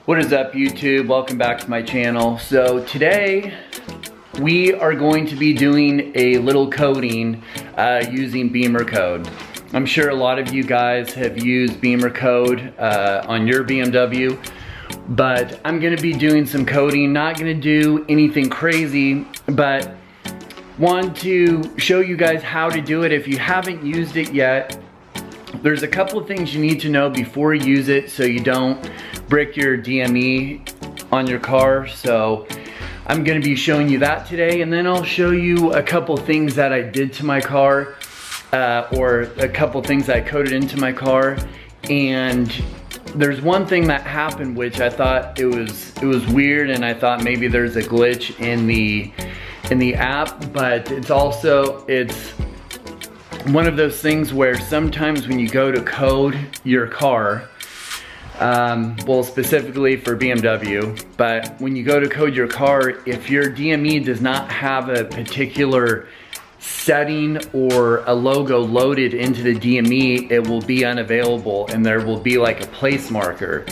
What is up, YouTube? Welcome back to my channel. So today we are going to be doing a little coding using BimmerCode. I'm sure a lot of you guys have used BimmerCode on your BMW, but I'm gonna be doing some coding, not gonna do anything crazy, but want to show you guys how to do it. If you haven't used it yet, there's a couple of things you need to know before you use it so you don't brick your DME on your car. So I'm gonna be showing you that today, and then I'll show you a couple things that I did to my car, or a couple things I coded into my car. And there's one thing that happened which I thought it was weird, and I thought maybe there's a glitch in the app, but it's one of those things where sometimes when you go to code your car, well, specifically for BMW, but when you go to code your car, if your DME does not have a particular setting or a logo loaded into the DME, it will be unavailable and there will be like a place marker.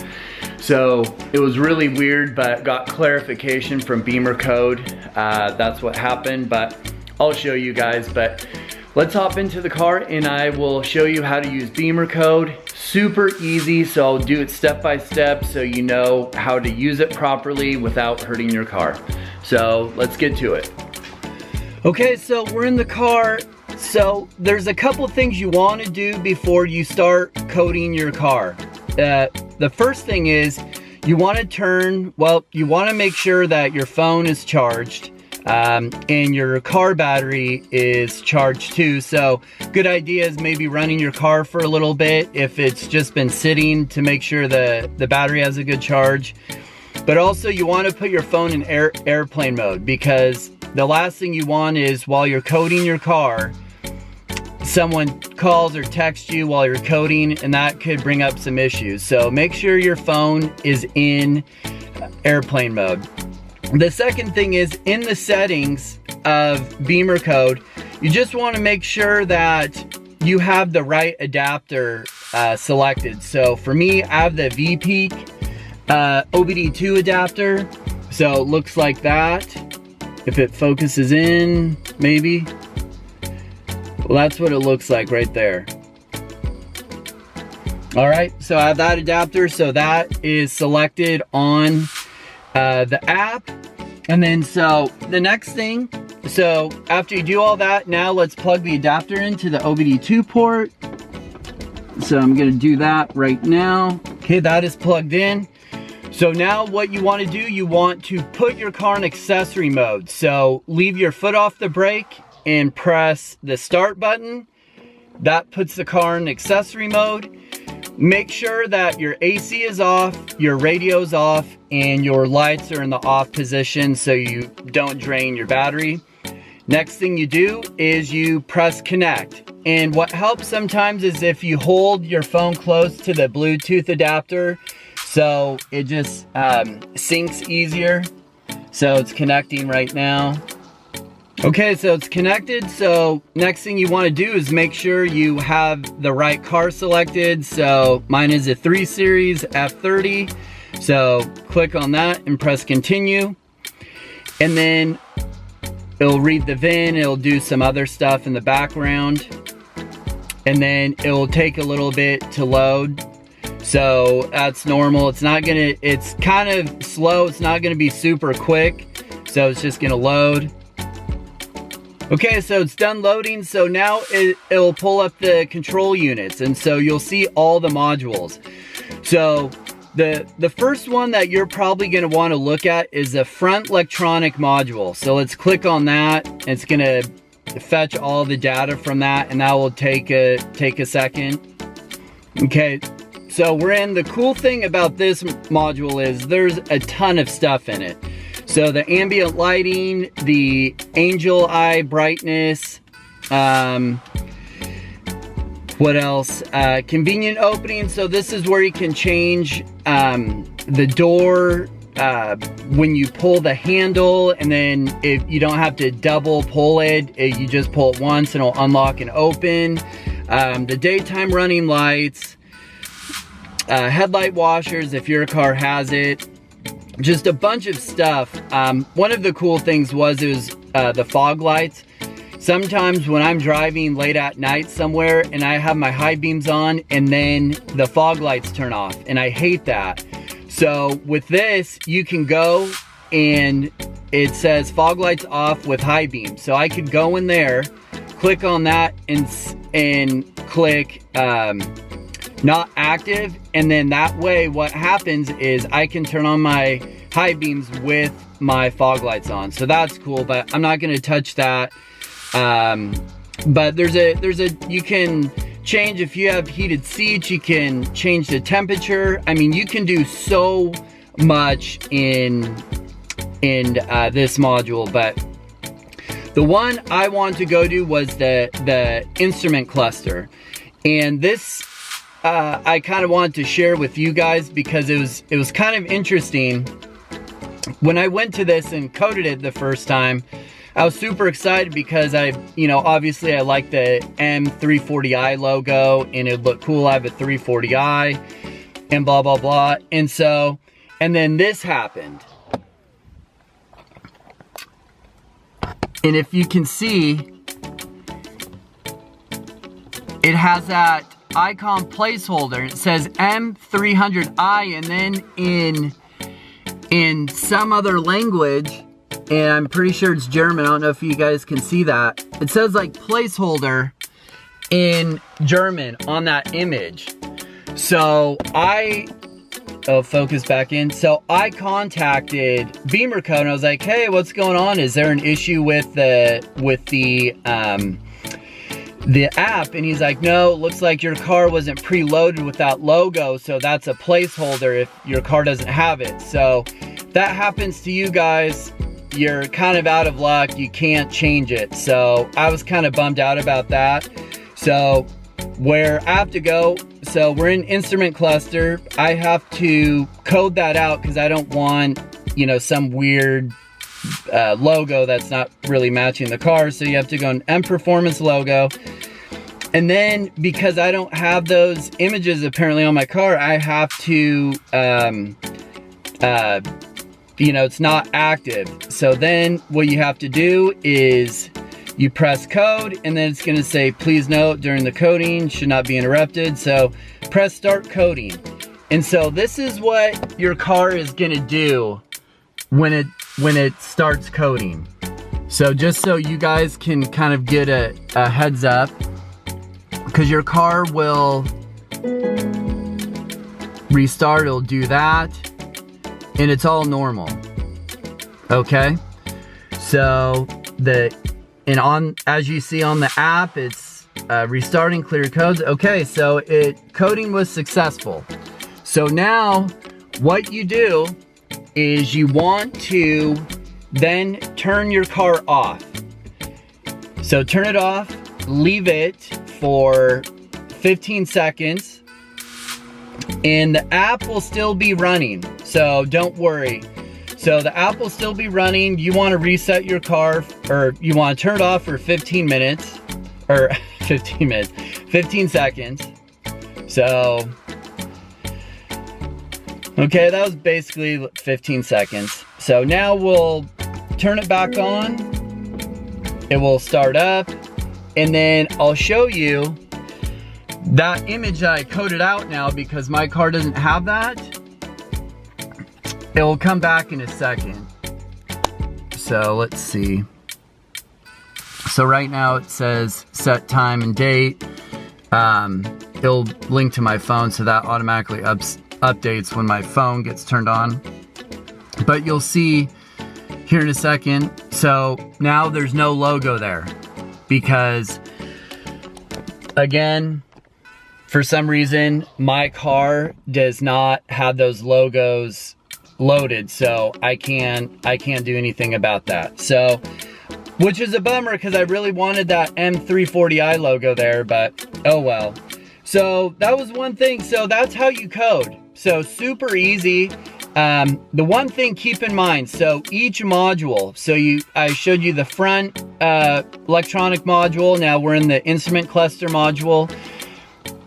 So it was really weird, but got clarification from BimmerCode. That's what happened, but I'll show you guys. But let's hop into the car and I will show you how to use BimmerCode. Super easy, so I'll do it step by step so you know how to use it properly without hurting your car. So let's get to it. Okay, so we're in the car. So there's a couple things you want to do before you start coding your car. The first thing is you want to make sure that your phone is charged. And your car battery is charged too. So good idea is maybe running your car for a little bit if it's just been sitting, to make sure the battery has a good charge. But also you want to put your phone in airplane mode, because the last thing you want is while you're coding your car, someone calls or texts you while you're coding, and that could bring up some issues. So make sure your phone is in airplane mode. The second thing is, in the settings of BimmerCode, you just want to make sure that you have the right adapter selected. So for me, I have the VPeak OBD2 adapter. So it looks like that. If it focuses in, maybe. Well, that's what it looks like right there. All right, so I have that adapter. So that is selected on the app. And then so the next thing, so after you do all that, now let's plug the adapter into the OBD2 port. So I'm gonna do that right now. Okay, that is plugged in. So now what you want to do, you want to put your car in accessory mode. So leave your foot off the brake and press the start button. That puts the car in accessory mode. Make sure that your AC is off, your radio's off, and your lights are in the off position so you don't drain your battery. Next thing you do is you press connect. And what helps sometimes is if you hold your phone close to the Bluetooth adapter, so it just syncs easier. So it's connecting right now. Okay, so it's connected. So next thing you want to do is make sure you have the right car selected. So mine is a 3 Series F30. So click on that and press continue. And then it'll read the VIN, it'll do some other stuff in the background. And then it will take a little bit to load. So that's normal. It's kind of slow. It's not gonna be super quick. So it's just gonna load. Okay, so it's done loading. So now it'll pull up the control units, and so you'll see all the modules. So the first one that you're probably going to want to look at is the front electronic module. So let's click on that. It's going to fetch all the data from that, and that will take a second. Okay, so we're in. The cool thing about this module is there's a ton of stuff in it. So the ambient lighting, the angel eye brightness, what else? Convenient opening. So this is where you can change the door when you pull the handle, and then if you don't have to double pull it, you just pull it once and it'll unlock and open. The daytime running lights. headlight washers if your car has it, just a bunch of stuff. One of the cool things was it was the fog lights. Sometimes when I'm driving late at night somewhere and I have my high beams on and then the fog lights turn off, and I hate that. So with this, you can go and it says fog lights off with high beam. So I could go in there, click on that and click not active, and then that way what happens is I can turn on my high beams with my fog lights on. So that's cool, but I'm not gonna touch that. But you can change, if you have heated seats, you can change the temperature. I mean, you can do so much in this module, but the one I want to go to was the instrument cluster. And this, I kind of wanted to share with you guys because it was kind of interesting. When I went to this and coded it the first time, I was super excited because obviously I like the M340i logo and it looked cool. I have a 340i and blah, blah, blah. And then this happened. And if you can see, it has that icon placeholder. It says M300i, and then in some other language, and I'm pretty sure it's German, I don't know if you guys can see that, it says like placeholder in German on that image. So focus back in. So I contacted BimmerCode and I was like, hey, what's going on? Is there an issue with the app? And he's like, no, it looks like your car wasn't preloaded with that logo, so that's a placeholder if your car doesn't have it. So that happens to you guys, you're kind of out of luck, you can't change it. So I was kind of bummed out about that. So where I have to go, so we're in instrument cluster, I have to code that out because I don't want, some weird logo that's not really matching the car. So you have to go in M performance logo. And then because I don't have those images apparently on my car, I have to, it's not active. So then what you have to do is you press code, and then it's gonna say, please note during the coding should not be interrupted. So press start coding. And so this is what your car is gonna do when it starts coding. So just so you guys can kind of get a heads up, because your car will restart, it'll do that, and it's all normal. Okay, so as you see on the app, it's restarting clear codes. Okay, so coding was successful. So now what you do is you want to then turn your car off. So turn it off, leave it for 15 seconds, and the app will still be running. So don't worry. So the app will still be running. You want to reset your car, or you want to turn it off for 15 minutes, or 15 seconds. So, okay, that was basically 15 seconds. So now we'll turn it back on. It will start up, and then I'll show you that image that I coded out now because my car doesn't have that. It will come back in a second. So let's see. So right now it says set time and date. It'll link to my phone, so that automatically updates when my phone gets turned on. But you'll see here in a second. So now there's no logo there because, again, for some reason my car does not have those logos loaded, so I can't do anything about that. So, which is a bummer because I really wanted that M340i logo there, but oh well. So that was one thing. So that's how you code. So super easy. The one thing keep in mind, so each module, so I showed you the front electronic module, now we're in the instrument cluster module.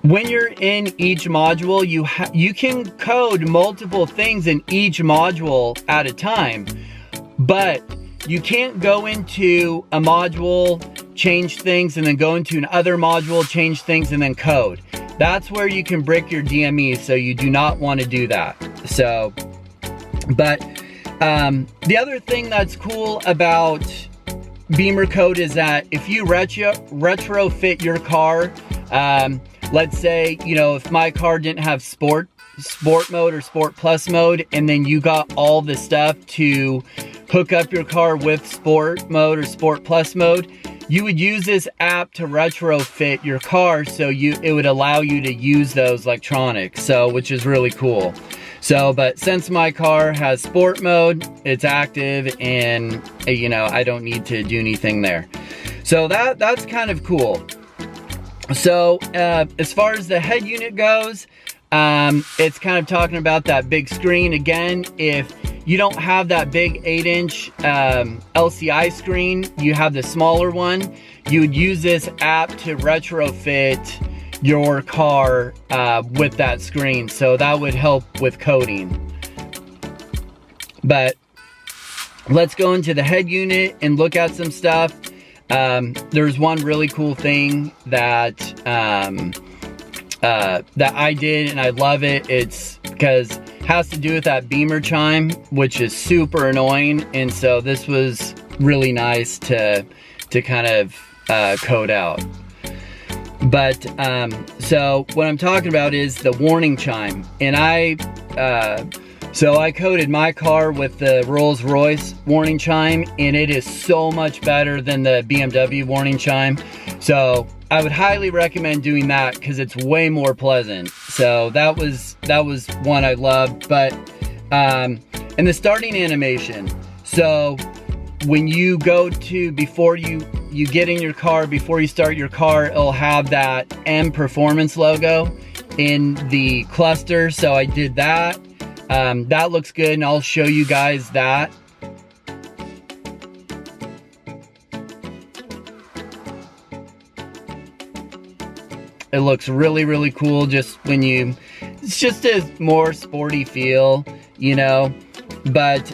when you're in each module, you can code multiple things in each module at a time, but you can't go into a module, change things, and then go into another module, change things, and then code. That's where you can break your DME, so you do not want to do that. So, but the other thing that's cool about BimmerCode is that if you retrofit your car, let's say, you know, if my car didn't have sport mode or sport plus mode, and then you got all the stuff to hook up your car with sport mode or sport plus mode, you would use this app to retrofit your car, so it would allow you to use those electronics, so which is really cool. So, but since my car has sport mode, it's active, and you know, I don't need to do anything there. So that's kind of cool. So as far as the head unit goes, it's kind of talking about that big screen. Again, if you don't have that big 8-inch LCI screen, you have the smaller one, you would use this app to retrofit your car with that screen. So that would help with coding. But let's go into the head unit and look at some stuff. There's one really cool thing that that I did, and I love it. It's because it has to do with that Beamer chime, which is super annoying, and so this was really nice to kind of code out. But so what I'm talking about is the warning chime, and so I coded my car with the Rolls-Royce warning chime, and it is so much better than the BMW warning chime. So I would highly recommend doing that because it's way more pleasant. So that was one I loved. But and the starting animation. So when you go to, before you get in your car, before you start your car, it'll have that M Performance logo in the cluster. So I did that. That looks good, and I'll show you guys that. It looks really, really cool just when it's just a more sporty feel, you know. But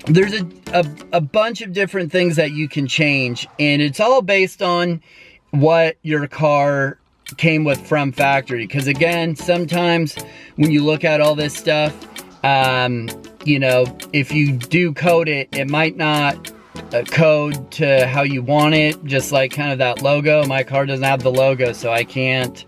there's a bunch of different things that you can change, and it's all based on what your car came with from factory. Because again, sometimes when you look at all this stuff, you know, if you do code it, it might not code to how you want it, just like kind of that logo. My car doesn't have the logo, so I can't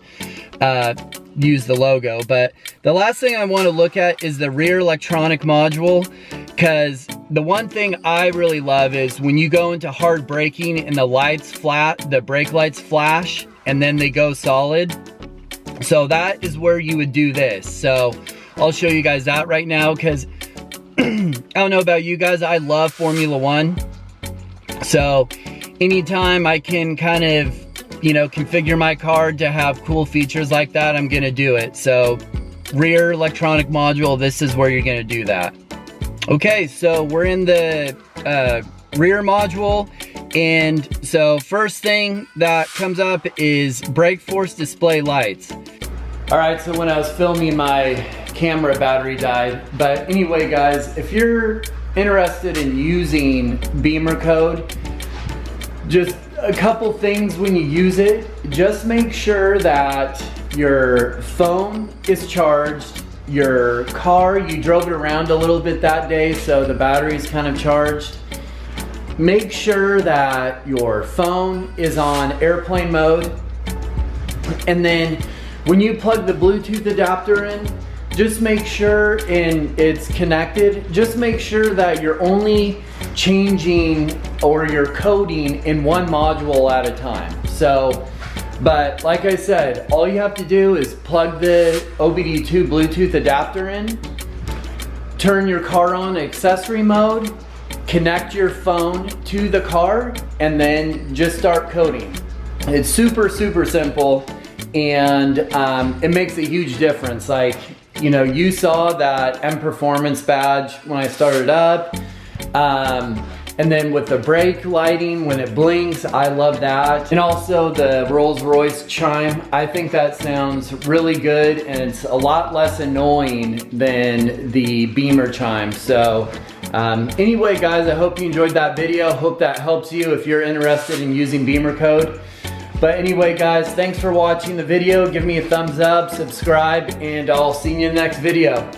use the logo. But the last thing I want to look at is the rear electronic module, because the one thing I really love is when you go into hard braking and the brake lights flash and then they go solid. So that is where you would do this. So I'll show you guys that right now, because I don't know about you guys, I love Formula One. So anytime I can kind of, you know, configure my car to have cool features like that, I'm gonna do it. So rear electronic module, this is where you're gonna do that. Okay, so we're in the rear module, and so first thing that comes up is brake force display lights. All right, so when I was filming, my camera battery died. But anyway, guys, if you're interested in using BimmerCode, just a couple things when you use it. Just make sure that your phone is charged, your car, you drove it around a little bit that day, so the battery's kind of charged. Make sure that your phone is on airplane mode, and then when you plug the Bluetooth adapter in, just make sure it's connected. Just make sure that you're only changing or you're coding in one module at a time. So, but like I said, all you have to do is plug the OBD2 Bluetooth adapter in, turn your car on accessory mode, connect your phone to the car, and then just start coding. It's super, super simple, and it makes a huge difference. Like, you know, you saw that M Performance badge when I started up. And then with the brake lighting, when it blinks, I love that. And also the Rolls-Royce chime, I think that sounds really good, and it's a lot less annoying than the Beamer chime. So anyway guys, I hope you enjoyed that video. Hope that helps you if you're interested in using BimmerCode. But anyway guys, thanks for watching the video. Give me a thumbs up, subscribe, and I'll see you in the next video.